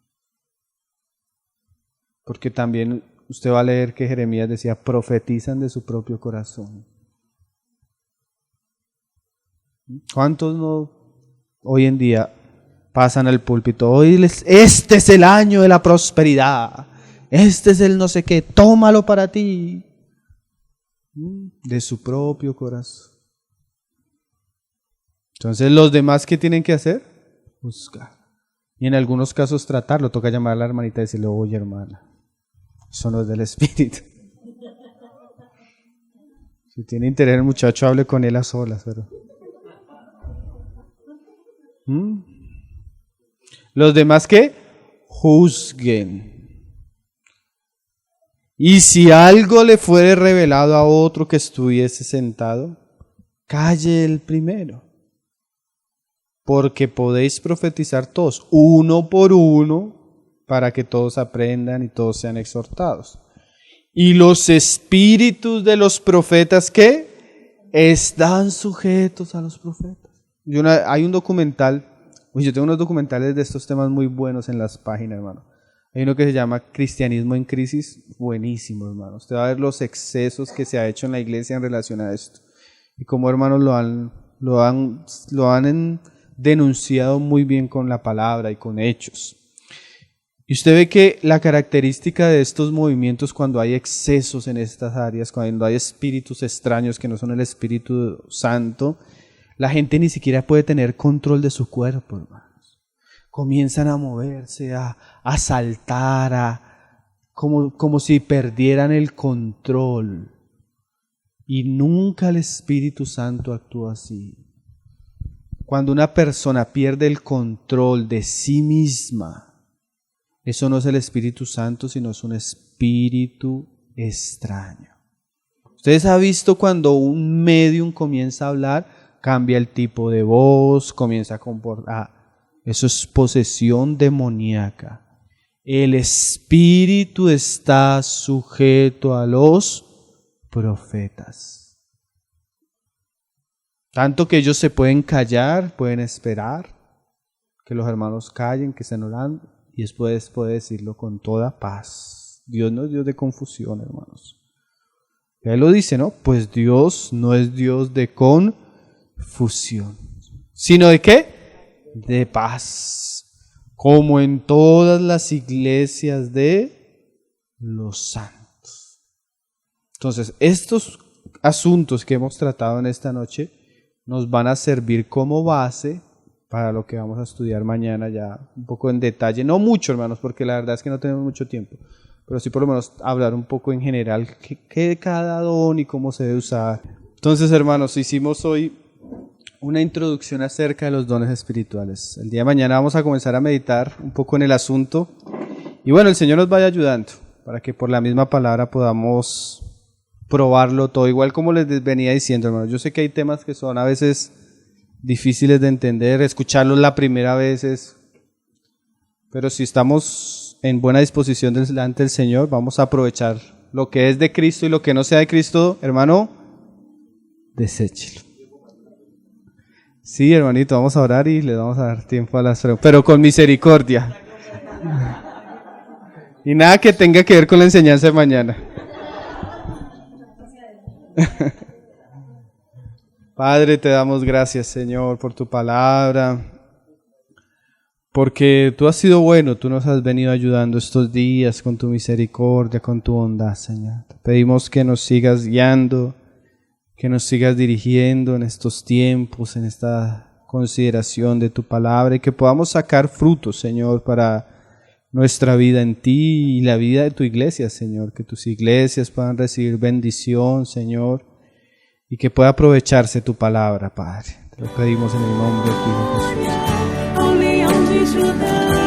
Porque también usted va a leer que Jeremías decía, profetizan de su propio corazón. ¿Cuántos no hoy en día pasan al púlpito? Hoy este es el año de la prosperidad, este es el no sé qué, tómalo para ti. De su propio corazón. Entonces, ¿los demás qué tienen que hacer? Buscar. Y en algunos casos tratarlo. Toca llamar a la hermanita y decirle, oye hermana, eso no es del Espíritu. Si tiene interés el muchacho, hable con él a solas. Pero... Los demás ¿qué? Juzguen. Y si algo le fuere revelado a otro que estuviese sentado, calle el primero. Porque podéis profetizar todos, uno por uno, para que todos aprendan y todos sean exhortados. Y los espíritus de los profetas, ¿qué? Están sujetos a los profetas. Hay un documental, yo tengo unos documentales de estos temas muy buenos en las páginas, hermano. Hay uno que se llama Cristianismo en Crisis, buenísimo, hermano. Usted va a ver los excesos que se ha hecho en la iglesia en relación a esto. Y cómo, hermanos, lo han denunciado muy bien con la palabra y con hechos. Y usted ve que la característica de estos movimientos, cuando hay excesos en estas áreas, cuando hay espíritus extraños que no son el Espíritu Santo, la gente ni siquiera puede tener control de su cuerpo, hermanos. Comienzan a moverse, a saltar, como si perdieran el control. Y nunca el Espíritu Santo actúa así. Cuando una persona pierde el control de sí misma, eso no es el Espíritu Santo, sino es un espíritu extraño. Ustedes han visto cuando un medium comienza a hablar, cambia el tipo de voz, comienza a comportar. Eso es posesión demoníaca. El espíritu está sujeto a los profetas. Tanto que ellos se pueden callar, pueden esperar que los hermanos callen, que estén orando, y después puede decirlo con toda paz. Dios no es Dios de confusión, hermanos. Él lo dice, ¿no? Pues Dios no es Dios de confusión, sino ¿de qué? De paz, como en todas las iglesias de los santos. Entonces, estos asuntos que hemos tratado en esta noche nos van a servir como base para lo que vamos a estudiar mañana ya un poco en detalle. No mucho, hermanos, porque la verdad es que no tenemos mucho tiempo, pero sí por lo menos hablar un poco en general qué cada don y cómo se debe usar. Entonces, hermanos, hicimos hoy una introducción acerca de los dones espirituales. El día de mañana vamos a comenzar a meditar un poco en el asunto. Y bueno, el Señor nos vaya ayudando para que por la misma palabra podamos probarlo todo. Igual como les venía diciendo, hermanos, yo sé que hay temas que son a veces difíciles de entender, escucharlos la primera vez pero si estamos en buena disposición delante del Señor, vamos a aprovechar lo que es de Cristo y lo que no sea de Cristo, hermano, deséchelo. Sí, hermanito, vamos a orar y le vamos a dar tiempo a las preguntas, pero con misericordia. Y nada que tenga que ver con la enseñanza de mañana. Padre, te damos gracias, Señor, por tu palabra, porque tú has sido bueno, tú nos has venido ayudando estos días con tu misericordia, con tu bondad, Señor. Te pedimos que nos sigas guiando, que nos sigas dirigiendo en estos tiempos, en esta consideración de tu palabra, y que podamos sacar frutos, Señor, para nuestra vida en ti y la vida de tu iglesia, Señor, que tus iglesias puedan recibir bendición, Señor, y que pueda aprovecharse tu palabra, Padre. Te lo pedimos en el nombre de tu Hijo Jesús.